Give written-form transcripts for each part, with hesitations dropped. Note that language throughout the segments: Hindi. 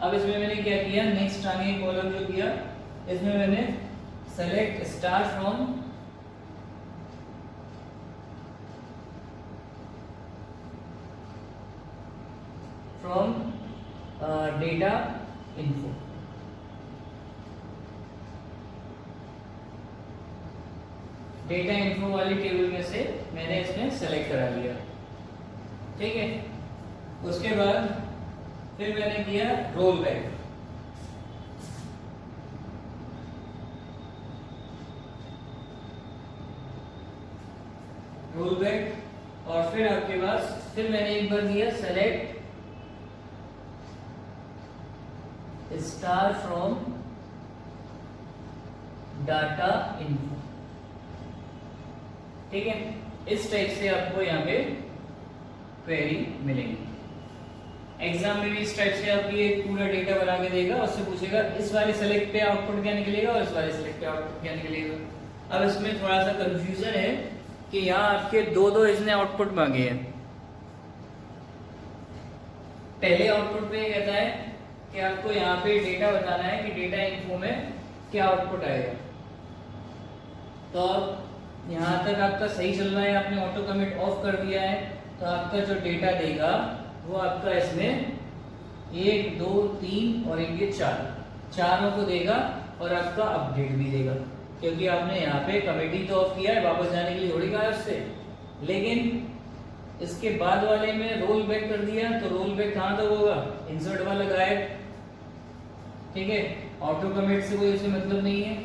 अब इसमें मैंने क्या किया, नेक्स्ट आगे कॉलम जो किया इसमें मैंने select star from data info. Data info वाली टेबल में से मैंने इसमें सेलेक्ट करा लिया, ठीक है। उसके बाद फिर मैंने किया रोल बैक। रोल बैक और फिर आपके पास फिर मैंने एक बार किया select star from data info, ठीक है। इस टाइप से आपको यहाँ पे क्वेरी मिलेगी। एग्जाम में भी इस टाइप से आपकी एक पूरा डेटा बना के देगा, उससे पूछेगा इस वाले सेलेक्ट पे आउटपुट क्या निकलेगा और इस वाले सेलेक्ट पे आउटपुट क्या निकलेगा। अब इसमें थोड़ा सा कंफ्यूजन है कि यहाँ आपके दो इसने आउटपुट मांगे हैं। पहले आउटपुट में कहता है कि आपको यहाँ पे डेटा बताना है कि डेटा इन्फो में क्या आउटपुट आएगा। तो अब यहाँ तक आपका सही चल रहा है, आपने ऑटो कमिट ऑफ कर दिया है, तो आपका जो डेटा देगा वो आपका इसमें 1 2 3 और ये 4 चारों को देगा और आपका अपडेट भी देगा, क्योंकि आपने यहाँ पे कमिटी तो ऑफ किया है, वापस जाने के लिए थोड़ी कहा है उससे। लेकिन इसके बाद वाले में रोल बैक कर दिया, तो रोल बैक कहाँ तक होगा, इंसर्ट वाला गायब, ठीक है। ऑटो कमिट से कोई उसे मतलब नहीं है।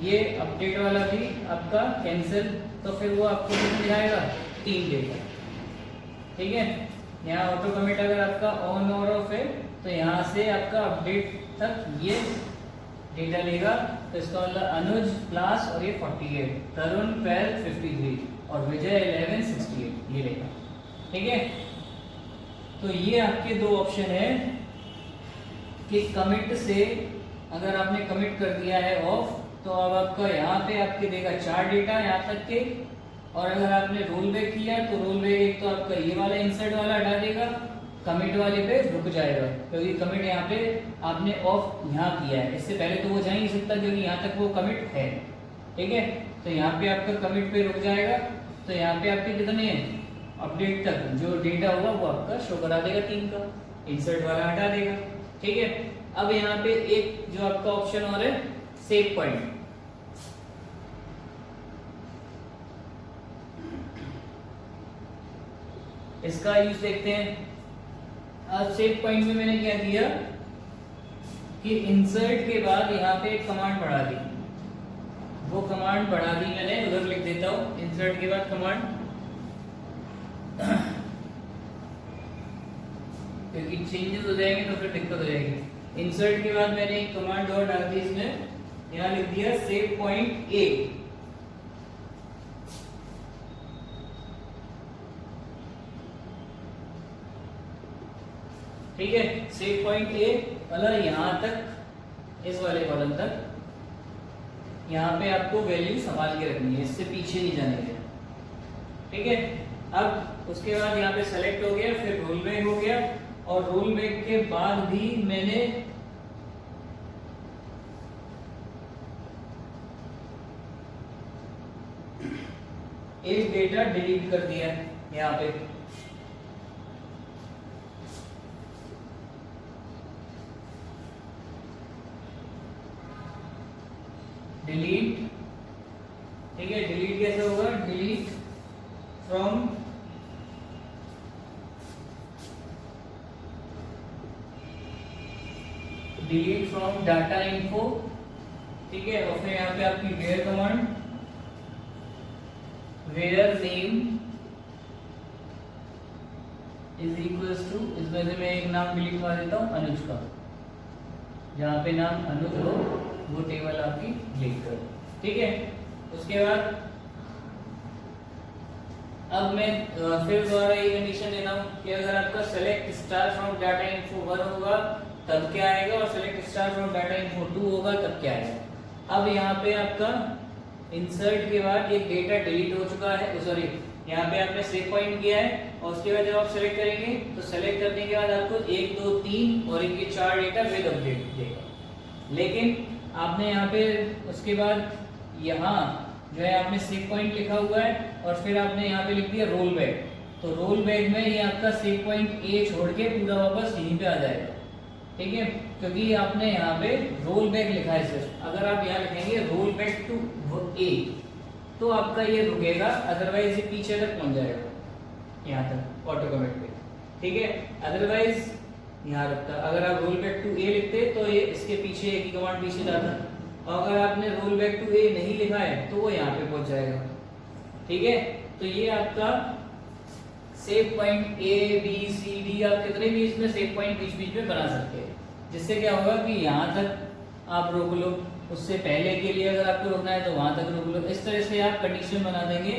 ये अपडेट वाला भी आपका कैंसिल, तो फिर वो आपको कितना दिखाएगा 3 डेटा, ठीक है। यहाँ ऑटो कमिट अगर आपका ऑन और ऑफ है तो यहाँ से आपका अपडेट तक ये डेटा लेगा। तो इसका मतलब अनुज क्लास और ये 48, तरुण 12 53 और विजय 11 68 ये लेगा, ठीक है। तो ये आपके दो ऑप्शन है कि कमिट से अगर आपने कमिट कर दिया है ऑफ, तो अब आपका यहाँ पे आपके देगा 4 डेटा यहाँ तक के, और अगर आपने रोल बैक किया तो रोल बैक एक तो आपका ये वाला इंसर्ट वाला हटा देगा, कमिट वाले पे रुक जाएगा, क्योंकि कमिट यहाँ पे आपने ऑफ यहाँ किया है, इससे पहले तो वो जा ही नहीं सकता क्योंकि यहाँ तक वो कमिट है, ठीक है। तो यहाँ पे आपका कमिट पे रुक जाएगा, तो यहाँ पे आपके कितने हैं अपडेट तक जो डेटा होगा वो आपका शो करा देगा 3 का, इंसर्ट वाला हटा देगा, ठीक है। अब यहाँ पे एक जो आपका ऑप्शन और है सेव पॉइंट, इसका यूज देखते हैं। अब सेव पॉइंट में मैंने क्या किया कि इंसर्ट के बाद यहाँ पे एक कमांड बढ़ा दी, वो कमांड बढ़ा दी मैंने, उधर लिख देता हूँ इंसर्ट के बाद कमांड, क्योंकि चेंजेस हो जाएंगे तो फिर दिक्कत हो जाएगी। इंसर्ट के बाद मैंने एक कमांड और डाल दी इसमें, यहाँ लिख दिया सेव पॉइंट ए, ठीक है। सेव पॉइंट ए वाला यहाँ तक, इस वाले कॉलम तक, यहाँ पे आपको वैल्यू संभाल के रखनी है, इससे पीछे नहीं जाने देना, ठीक है। अब उसके बाद यहाँ पे सेलेक्ट हो गया, फिर रोल बैक हो गया, और रोल बैक के बाद भी मैंने एक डेटा डिलीट कर दिया यहाँ पे, डिलीट, ठीक है। डिलीट कैसे होगा, डिलीट फ्रॉम डाटा इन्फो, ठीक है। और फिर यहाँ पे आपकी where command, where name is equals to, इसमें से मैं एक नाम डिलीट कर देता हूँ अनुज का, जहाँ पे नाम अनुज हो वो टेबल आपकी लिख कर, ठीक है। उसके बाद अब मैं फिर दोबारा ये कंडीशन देना हूँ कि अगर आपका select star from data info 1 होगा तब क्या आएगा, और select star from data info 2 होगा तब क्या आएगा। अब यहाँ पे आपका इंसर्ट के बाद एक डेटा डिलीट हो चुका है, सॉरी यहाँ पे आपने सेव पॉइंट किया है और उसके बाद जब आप सेलेक्ट करेंगे तो सेलेक्ट करने के बाद आपको 1 2 3 और इनके 4 डेटा विद अपडेट देगा। लेकिन आपने यहाँ पे उसके बाद यहाँ जो है आपने सेव पॉइंट लिखा हुआ है और फिर आपने यहाँ पे लिख दिया रोल बैक। तो रोल बैक में ये आपका सेव पॉइंट ए छोड़ के पूरा वापस यहीं पे आ जाएगा, ठीक है, क्योंकि आपने यहाँ पे रोल बैक लिखा है सिर्फ। अगर आप यहाँ लिखेंगे रोल बैक टू ए तो आपका ये रुकेगा, अदरवाइज ये पीछे तक पहुंच जाएगा यहाँ तक ऑटो कमिट पे, ठीक है। अदरवाइज यहाँ रखता, अगर आप रोल बैक टू ए लिखते तो ये इसके पीछे एक ही कमांड पीछे जाता, और अगर आपने रोल बैक टू ए नहीं लिखा है तो वो यहाँ पे पहुंच जाएगा, ठीक है। तो ये आपका save point A B C D, आप कितने भी इसमें सेव पॉइंट बीच बीच में बना सकते हैं, जिससे क्या होगा कि यहाँ तक आप रोक लो, उससे पहले के लिए अगर आपको रोकना है तो वहां तक रोक लो। इस तरह से आप कंडीशन बना देंगे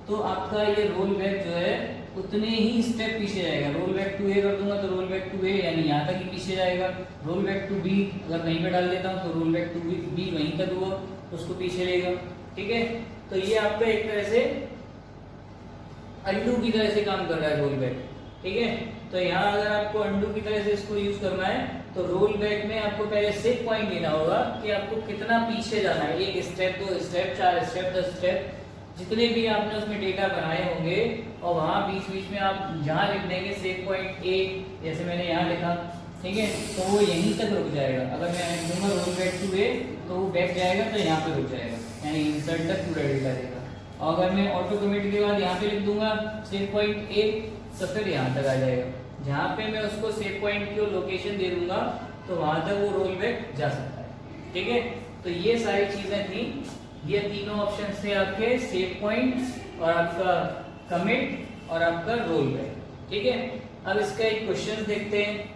तो आपका ये रोल बैक जो है उतने ही स्टेप पीछे जाएगा। रोल बैक टू ए कर दूंगा तो रोल बैक टू ए यानी यहाँ तक ही पीछे जाएगा। रोल बैक टू बी अगर वहीं पे डाल देता हूँ तो रोल बैक टू बी वहीं तक हुआ, उसको पीछे लेगा, ठीक है। तो ये आपका एक तरह से अंडू की तरह से काम कर रहा है रोल बैक, ठीक है। तो यहाँ अगर आपको अंडू की तरह से इसको यूज करना है तो रोल बैक में आपको पहले सेव पॉइंट लेना होगा कि आपको कितना पीछे जाना है, 1 स्टेप 2 स्टेप 4 स्टेप 10 स्टेप, जितने भी आपने उसमें डेटा बनाए होंगे, और वहां बीच बीच में आप जहां लिख देंगे सेव पॉइंट ए, जैसे मैंने यहाँ लिखा, ठीक है, तो वो यहीं तक रुक जाएगा। अगर मैं दूंगा रोल बैक टू ए तो वो बैक जाएगा तो यहाँ पे रुक जाएगा, यानी इंसर्ट तक पूरा डेटा देगा। और अगर मैं ऑटो कमिट के बाद यहाँ पे लिख दूंगा सेव पॉइंट ए तो फिर यहाँ तक आ जाएगा। जहाँ पे मैं उसको सेव पॉइंट की लोकेशन दे दूंगा तो वहां तक वो रोल बैक जा सकता है, ठीक है। तो ये सारी चीजें थी, ये तीनों ऑप्शन थे आपके, सेव पॉइंट और आपका कमिट और आपका रोल बैक, ठीक है। अब इसका एक क्वेश्चन देखते हैं।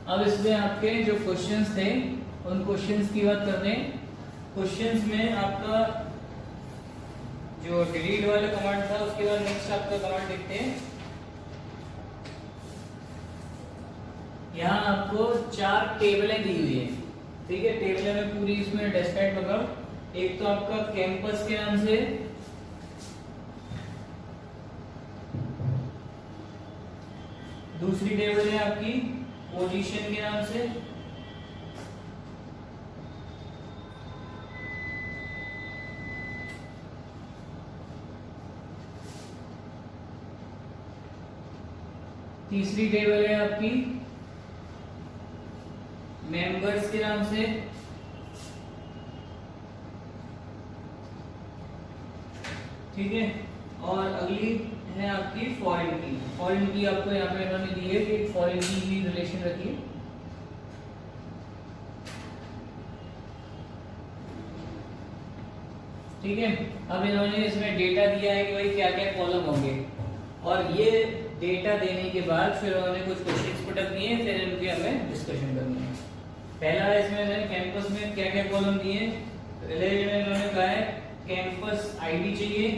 अब इसमें आपके जो क्वेश्चंस थे उन क्वेश्चंस की बात करते हैं। क्वेश्चंस में आपका जो डिलीट वाला कमांड था उसके बाद नेक्स्ट आपका कमांड देखते हैं। यहाँ आपको 4 टेबलें दी हुई है, ठीक है। टेबलें में पूरी इसमें डिस्क्राइब होगा। एक तो आपका कैंपस के नाम से, दूसरी टेबल है आपकी पोजीशन के नाम से, तीसरी टेबल है आपकी मेंबर्स के नाम से, ठीक है। और अगली है आपकी फॉरेन की। फॉरेन की आपको यहाँ पे इन्होंने दी है कि फॉरेन की ही रिलेशन रखिए, ठीक है। अब इन्होंने इसमें डेटा दिया है कि भाई क्या क्या कॉलम होंगे, और ये डेटा देने के बाद फिर उन्होंने कुछ क्वेश्चंस पुट अप दिए, फिर इनके हमें डिस्कशन करनी है। पहला है इसमें इन्होंने कैंपस में क्या क्या कॉलम दिए हैं। पहले इन्होंने कहा है कैंपस आईडी चाहिए,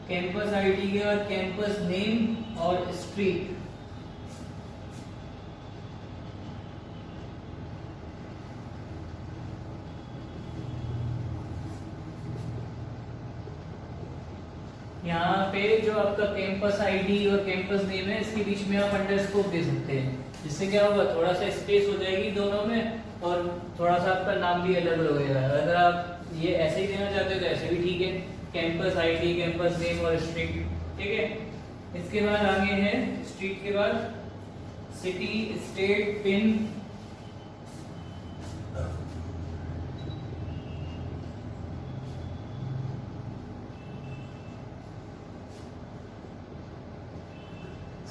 कैंपस आईडी के बाद कैंपस नेम और स्ट्रीट, यहाँ पे जो आपका कैंपस आईडी और कैंपस नेम है इसके बीच में आप अंडरस्कोर दे सकते हैं, जिससे क्या होगा थोड़ा सा स्पेस हो जाएगी दोनों में, और थोड़ा सा आपका नाम भी अलग अलग होगा। अगर आप ये ऐसे ही देना चाहते हो तो ऐसे भी ठीक है, कैंपस आईडी कैंपस नेम और स्ट्रीट, ठीक है। इसके बाद आगे है स्ट्रीट के बाद city state pin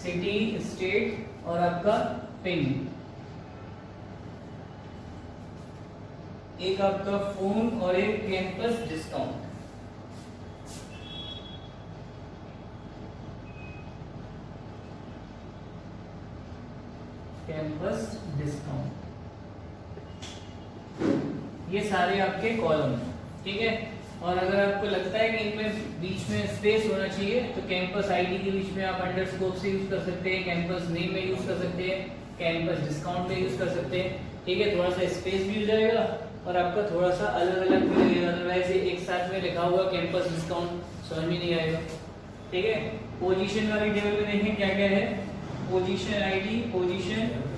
city, state और आपका पिन। एक आपका फोन और एक कैंपस डिस्काउंट। कैंपस डिस्काउंट, ये सारे आपके कॉलम हैं, ठीक है। और अगर आपको लगता है कि इनमें बीच में स्पेस होना चाहिए तो कैंपस आईडी के बीच में आप अंडरस्कोर से यूज कर सकते हैं, कैंपस नेम में यूज कर सकते हैं, कैंपस डिस्काउंट में यूज कर सकते हैं, ठीक है। थोड़ा सा स्पेस भी हो जाएगा और आपका थोड़ा सा अलग अलग भी लगेगा, अदरवाइज एक साथ में लिखा हुआ कैंपस डिस्काउंट समझ में नहीं आएगा, ठीक है। पोजीशन वाली टेबल में देखें क्या क्या है। Position ID, position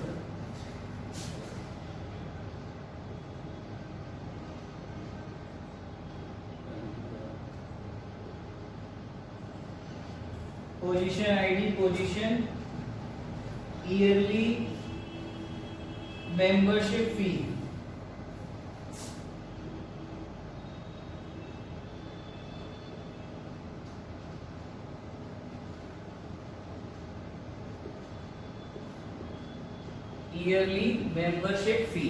position ID, position, yearly membership fee, yearly membership fee,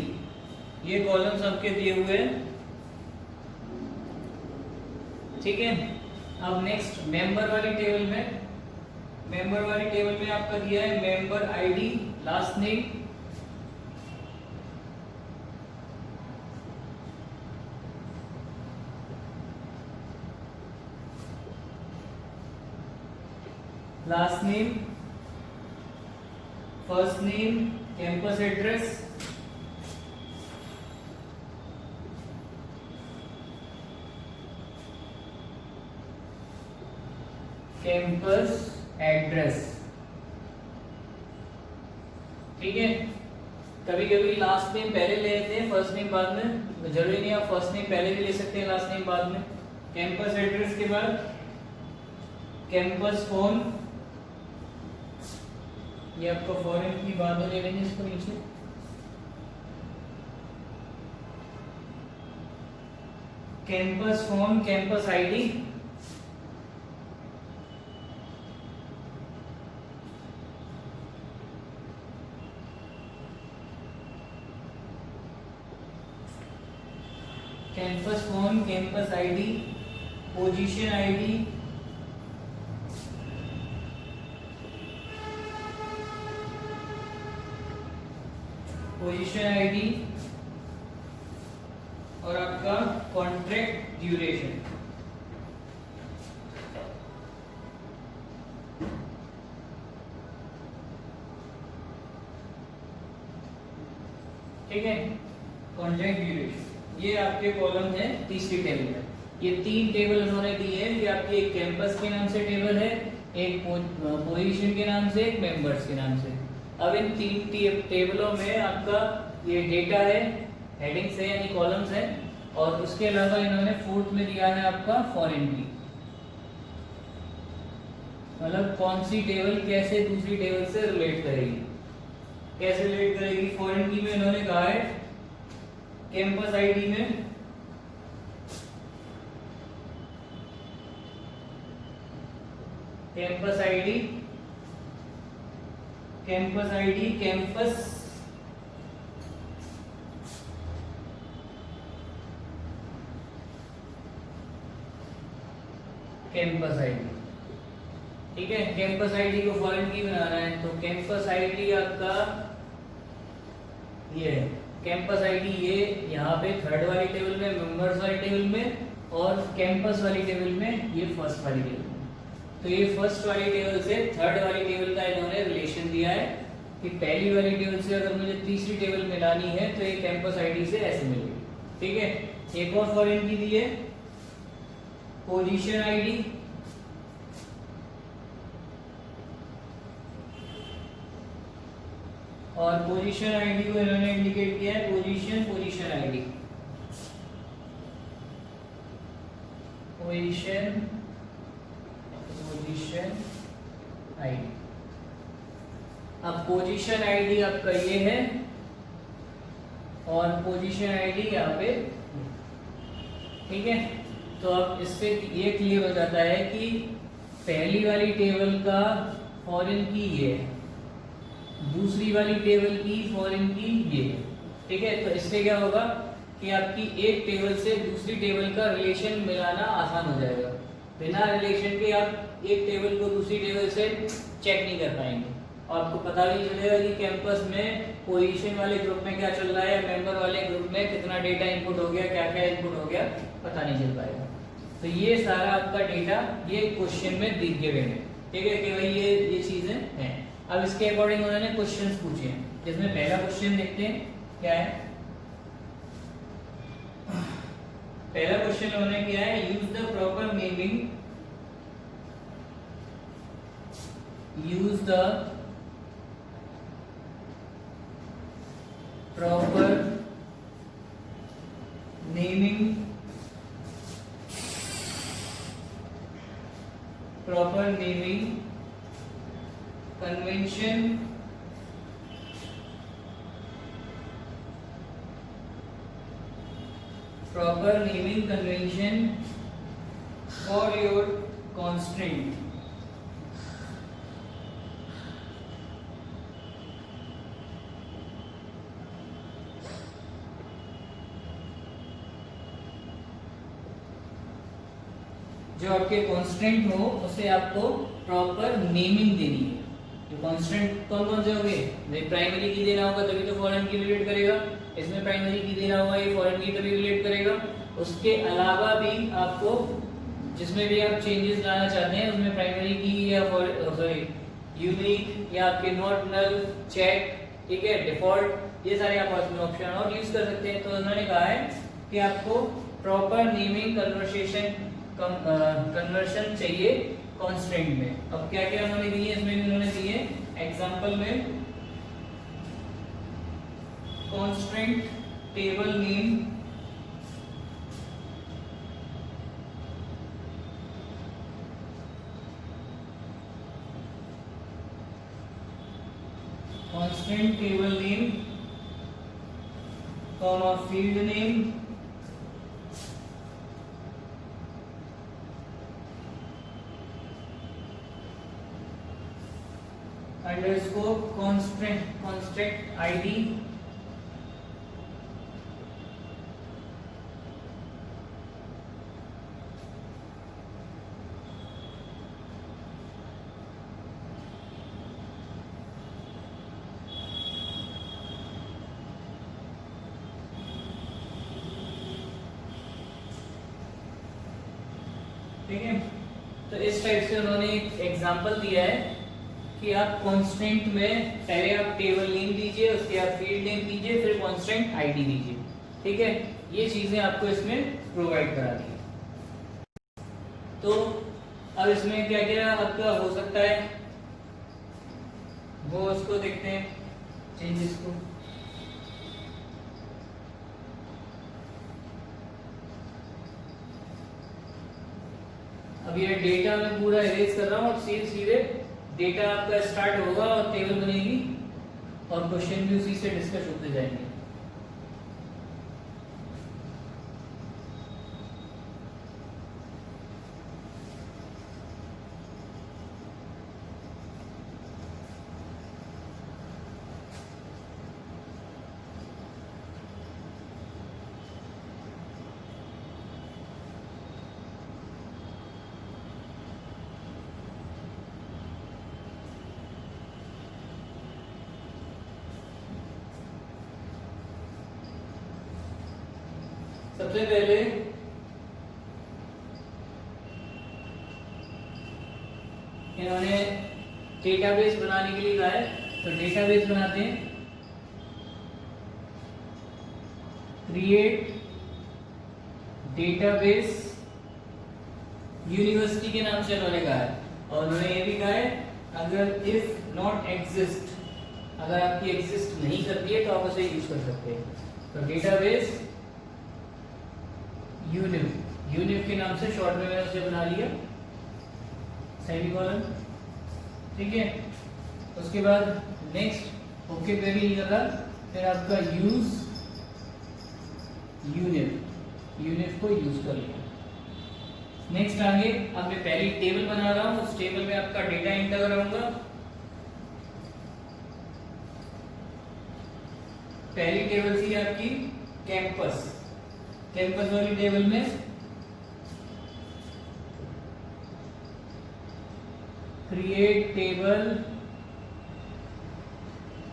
ये कॉलम्स आपके दिए हुए हैं, ठीक है। अब नेक्स्ट मेंबर वाली टेबल में, मेंबर वाली टेबल में आपका दिया है member ID, last name, last name, first name, campus address, campus address, ठीक है। कभी कभी लास्ट नेम पहले ले लेते हैं, फर्स्ट नेम बाद में, जरूरी नहीं आप फर्स्ट नेम पहले भी ले सकते हैं, लास्ट नेम बाद में। कैंपस एड्रेस के बाद कैंपस फोन, ये आपको फॉरेन की बाद में ले लेंगे इसको नीचे, campus phone, campus ID, campus phone, campus ID, position ID, position ID और आपका कॉन्ट्रैक्ट ड्यूरेशन, ठीक है। कॉन्ट्रैक्ट ड्यूरेशन, ये आपके कॉलम है तीसरी टेबल में। ये तीन टेबल उन्होंने दी है, ये आपकी एक कैंपस के नाम से टेबल है, एक पोजीशन के नाम से, एक मेंबर्स के नाम से। अब इन तीन टेबलों में आपका ये डेटा है, हेडिंग्स है यानी कॉलम्स है, और उसके अलावा इन्होंने फोर्थ में दिया है आपका फॉरेन की, मतलब कौन सी टेबल कैसे दूसरी टेबल से रिलेट करेगी, कैसे रिलेट करेगी। फॉरेन की में इन्होंने कहा है कैंपस आईडी में campus ID, campus ID, campus campus ID, ठीक है। कैंपस आईडी को फॉरेन की बनाना है तो कैंपस आईडी आपका ये है, कैंपस आईडी ये यहाँ पे थर्ड वाली टेबल में, मेंबर्स वाली टेबल में, और कैंपस वाली टेबल में ये फर्स्ट वाली टेबल में। तो ये फर्स्ट वाली टेबल से थर्ड वाली टेबल का इन्होंने रिलेशन दिया है कि पहली वाली टेबल से अगर मुझे तीसरी टेबल मिलानी है तो ये कैंपस आईडी से ऐसे मिलेगी, ठीक है। एक और फॉरेन की दी है पोजीशन आईडी, और पोजीशन आईडी को इन्होंने इंडिकेट किया है position, position ID, position, position ID. अब पोजीशन आईडी आपका ये है और पोजीशन आईडी यहाँ पे, ठीक है। तो अब इससे ये क्लियर हो जाता है कि पहली वाली टेबल का फॉरेन की ये है, दूसरी वाली टेबल की फॉरेन की ये है। ठीक है, तो इससे क्या होगा कि आपकी एक टेबल से दूसरी टेबल का रिलेशन मिलाना आसान हो जाएगा। बिना रिलेशन के आप एक टेबल को दूसरी टेबल से चेक नहीं कर पाएंगे, और आपको पता भी चलेगा कि कैंपस में पोजीशन वाले ग्रुप में क्या चल रहा है, मेंबर वाले ग्रुप में कितना डेटा इनपुट हो गया, क्या क्या इनपुट हो गया, पता नहीं चल पाएगा। तो ये सारा आपका डेटा ये क्वेश्चन में दिख गए हैं। ठीक है कि भाई ये चीजें हैं। अब इसके अकॉर्डिंग उन्होंने क्वेश्चंस पूछे हैं, जिसमें पहला क्वेश्चन देखते हैं क्या है। पहला क्वेश्चन उन्होंने किया है, use the proper naming, use the proper naming, proper naming convention proper naming convention for your constraint। जो आपके कॉन्स्टेंट हो उसे आपको प्रॉपर नेमिंग देनी है। जो कॉन्स्टेंट कौन कौन से होंगे, प्राइमरी की देना होगा तभी तो फॉरेन की रिलेट करेगा, इसमें प्राइमरी की देना होगा ये फॉरेन की तभी रिलेट करेगा। उसके अलावा भी आपको जिसमें भी आप चेंजेस लाना चाहते हैं उसमें प्राइमरी की या सॉरी यूनिक या आपके नॉट नल चेक, ठीक है, डिफॉल्ट, ये सारे आप ऑप्शन और यूज कर सकते हैं। तो उन्होंने कहा है कि आपको प्रॉपर नेमिंग कन्वर्शन चाहिए कॉन्स्टेंट में। अब क्या क्या उन्होंने दिए, इसमें भी उन्होंने दिए एग्जांपल में constant table name, constant table name comma field name underscore constant ID ठीक है। तो इस टाइप से उन्होंने एक एग्जांपल दिया है कि आप कांस्टेंट में पहले आप टेबल नेम दीजिए, उसके बाद फील्ड नेम दीजिए, फिर कांस्टेंट आईडी दीजिए। ठीक है, ये चीजें आपको इसमें प्रोवाइड करा दी है। तो अब इसमें क्या क्या आपका हो सकता है वो उसको देखते हैं, चेंजेस को। अब ये डेटा मैं पूरा इरेज कर रहा हूँ और सीधे डेटा आपका स्टार्ट होगा और टेबल बनेगी और क्वेश्चन भी उसी से डिस्कस होते जाएंगे। सबसे पहले इन्होंने डेटाबेस बनाने के लिए कहा है, तो डेटाबेस बनाते हैं। क्रिएट डेटाबेस यूनिवर्सिटी के नाम से उन्होंने कहा है, और उन्होंने ये भी कहा है अगर इफ नॉट एग्जिस्ट, अगर आपकी एग्जिस्ट नहीं करती है तो आप उसे यूज कर सकते हैं। तो डेटाबेस यूनिव के नाम से शॉर्ट में मैंने उसे बना लिया, सेमीकोलन। ठीक है, उसके बाद नेक्स्ट ओके पे भी लगा, फिर आपका यूज यूनिव को यूज कर लिया। नेक्स्ट आगे अब मैं पहली टेबल बना रहा हूँ, उस टेबल में आपका डेटा एंटर कराऊंगा, पहली टेबल थी आपकी कैंपस। कैंपस वाली टेबल में क्रिएट टेबल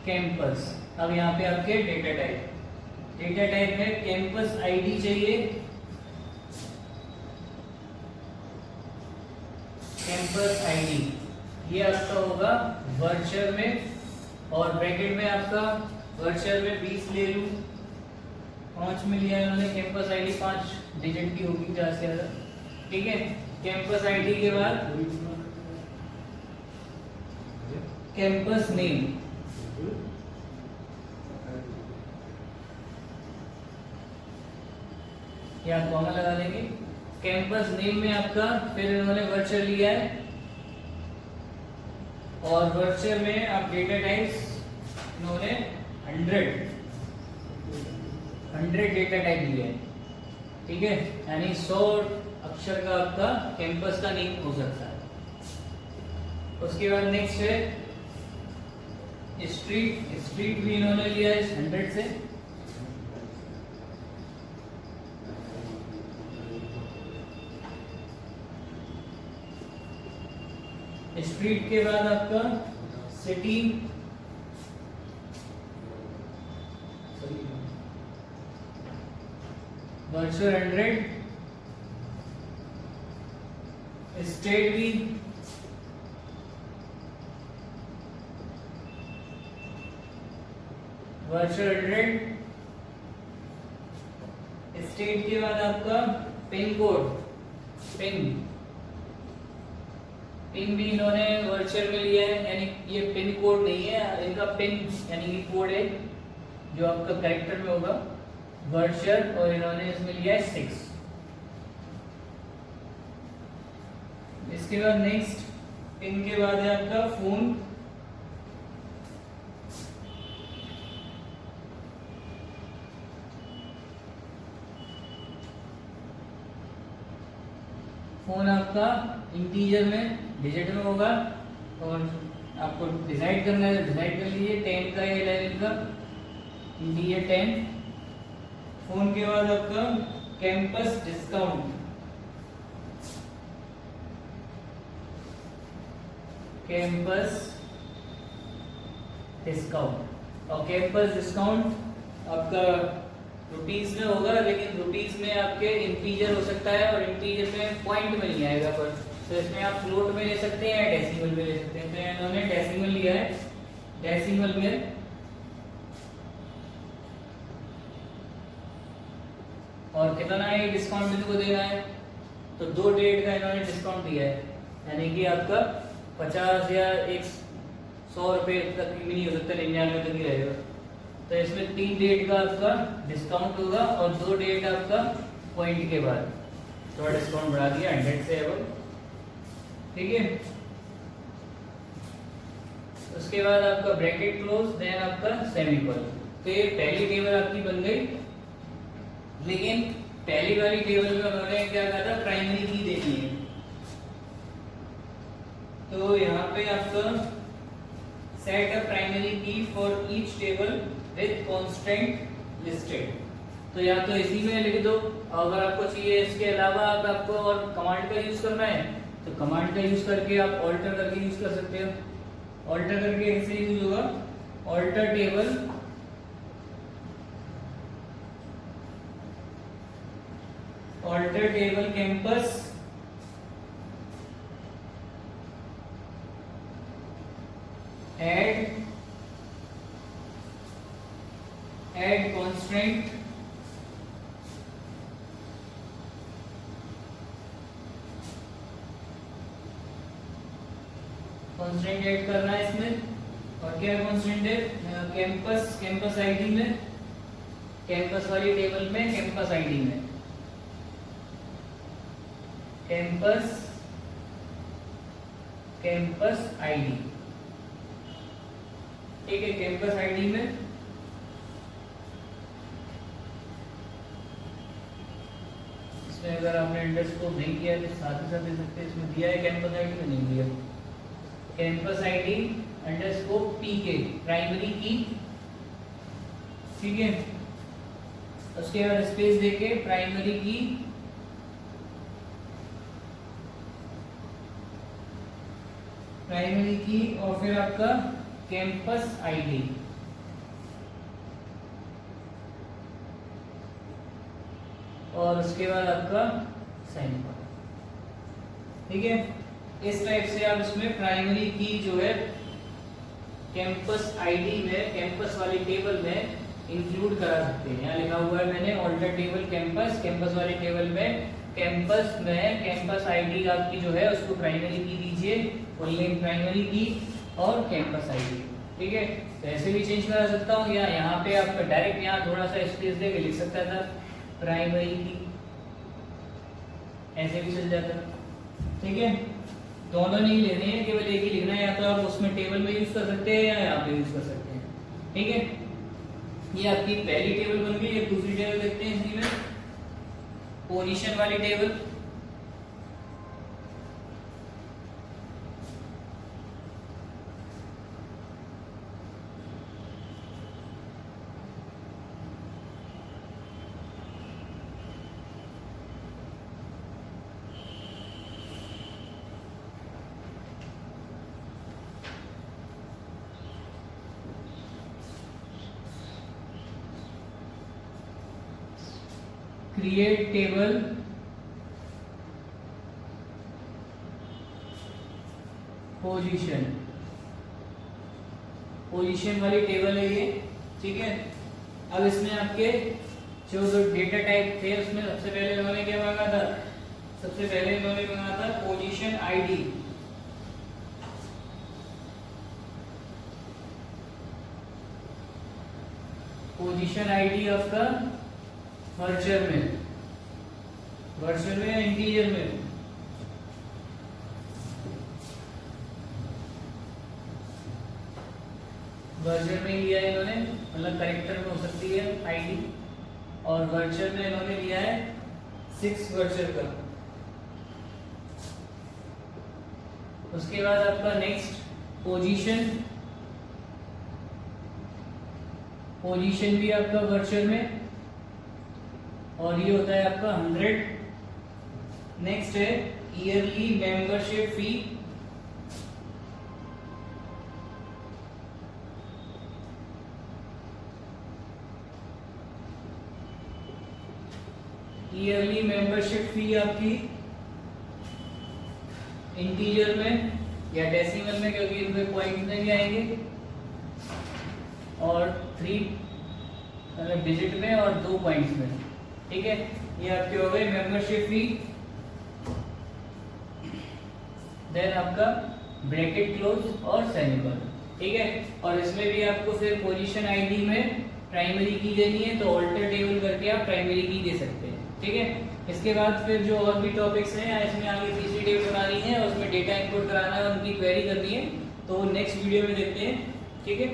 कैंपस। अब यहाँ पे आपके डेटा टाइप है कैंपस आईडी चाहिए, कैंपस आईडी ये आपका होगा वर्चर में, और ब्रैकेट में आपका वर्चर में 20 ले लूं, 5 में लिया इन्होंने। कैंपस आईडी 5 डिजिट की होगी ज्यादा से ज्यादा, ठीक है। कैंपस आईडी के बाद कैंपस नेम, या कॉमा लगा लेंगे। कैंपस नेम में आपका फिर इन्होंने वर्चर लिया है, और वर्चर में आप डेटा टाइप्स इन्होंने 100 डेटा टाइप लिया है, ठीक है। यानी 100 अक्षर का आपका कैंपस का नेम हो सकता है। उसके बाद नेक्स्ट है स्ट्रीट भी इन्होंने लिया है 100 से। स्ट्रीट के बाद आपका सिटी, वर्चुअल 100, स्टेट भी, वर्चुअल 100। स्टेट के बाद आपका पिन कोड, पिन भी इन्होंने वर्चुअल में लिया है, यानी ये पिन कोड नहीं है, इनका पिन यानी कि कोड है जो आपका कैरेक्टर में होगा वर्चुअल, और इन्होंने इसमें लिया है 6। इसके बाद नेक्स्ट पिन के बाद है आपका फोन, फोन आपका इंटीजर में डिजिट में होगा, और आपको डिसाइड करना है, डिसाइड कर लीजिए 10 का या 11 का, इंटीजर 10। फोन के बाद आपका कैंपस डिस्काउंट, और कैंपस डिस्काउंट आपका रुपीस में होगा, लेकिन रुपीस में आपके इंटीजर हो सकता है, और इंटीजर में पॉइंट में नहीं आएगा पर, तो इसमें आप फ्लोट में ले सकते हैं या डेसिमल में ले सकते हैं। तो इन्होंने डेसिमल लिया है, डेसिमल में, और कितना है डिस्काउंट इनको देना है, तो 2 डेट का इन्होंने डिस्काउंट दिया है, यानी कि आपका 50 या 100 रुपये तक भी नहीं हो सकता, 99 तक ही रहेगा। तो इसमें 3 डेट का आपका डिस्काउंट होगा, और 2 डेट आपका पॉइंट के बाद थोड़ा डिस्काउंट बढ़ा दिया 100 से अब, ठीक है। उसके बाद आपका ब्रैकेट क्लोज, देन आपका सेमीकोलन। तो ये पहली टेबल आपकी बन गई, लेकिन पहली वाली टेबल में उन्होंने क्या कहा था, प्राइमरी की देनी है। तो यहाँ पे आपका सेट अ प्राइमरी की for each table with constant listed. तो या तो इसी में लिख दो, अगर आपको चाहिए इसके अलावा अगर आपको और कमांड का यूज करना है तो कमांड का यूज करके आप ऑल्टर करके यूज कर सकते हो। ऑल्टर करके ऐसे यूज होगा, alter table campus add constraint add करना है इसमें। और क्या कंस्ट्रेंट है, कैंपस आईडी में, कैंपस वाली टेबल में कैंपस आईडी में, कैंपस आईडी, ठीक है। कैंपस आईडी में इसमें अगर आपने अंडरस्कोर नहीं किया तो साथ ही साथ दे सकते हैं, इसमें दिया है कैंपस आईडी में नहीं दिया। कैंपस आईडी अंडरस्कोर पीके, प्राइमरी की ठीक है। उसके बाद स्पेस देके प्राइमरी की और फिर आपका कैंपस आईडी, और उसके बाद आपका साइन पासवर्ड, ठीक है। इस टाइप से आप इसमें प्राइमरी की जो है कैंपस आईडी में, कैंपस वाली टेबल में इंक्लूड करा सकते हैं। यहाँ लिखा हुआ है मैंने ऑल्टर टेबल कैंपस, कैंपस वाली टेबल में कैंपस आईडी आपकी जो है उसको प्राइमरी की दीजिए, फुल नेम प्राइमरी की और कैंपस आईडी, ठीक है। तो ऐसे भी चेंज करा सकता हूँ, या यहाँ पे आपका डायरेक्ट यहाँ थोड़ा सा स्पेस देके लिख सकता था प्राइमरी की, ऐसे भी चल जाता, ठीक है। दोनों नहीं लेने हैं, केवल एक ही लिखना है, या तो आप उसमें टेबल में यूज कर सकते हैं या यहाँ पे यूज कर सकते हैं, ठीक है। ये आपकी पहली टेबल बन गई। एक दूसरी टेबल देखते हैं इसी में, पोजीशन वाली टेबल। क्रिएट टेबल पोजीशन वाली टेबल है ये, ठीक है। अब इसमें आपके जो डेटा टाइप थे उसमें सबसे पहले इन्होंने क्या मांगा था, सबसे पहले इन्होंने मांगा था पोजीशन आईडी, पोजीशन आईडी आपका वर्चुअल में या इंटीजर में, वर्चुअल में लिया है इन्होंने, मतलब कैरेक्टर में हो सकती है आईडी, और वर्चुअल में इन्होंने लिया है 6 वर्चुअल का। उसके बाद आपका नेक्स्ट पोजीशन भी आपका वर्चुअल में, और ये होता है आपका 100। नेक्स्ट है yearly membership fee, yearly membership fee आपकी इंटीजर में या डेसिमल में, क्योंकि इनमें पॉइंट नहीं आएंगे, और 3 डिजिट में और 2 पॉइंट्स में, ठीक है। ये आपके हो गए मेंबरशिप फी। देन आपका ब्रैकेट क्लोज और सेमीकोलन, ठीक है। और इसमें भी आपको फिर पोजीशन आईडी में प्राइमरी की देनी है, तो ऑल्टर टेबल करके आप प्राइमरी की दे सकते हैं, ठीक है। इसके बाद फिर जो और भी टॉपिक्स हैं, इसमें आगे तीसरी टेबल बनानी है और उसमें डेटा इनपुट कराना है, उनकी क्वेरी करनी है, तो नेक्स्ट वीडियो में देखते हैं, ठीक है।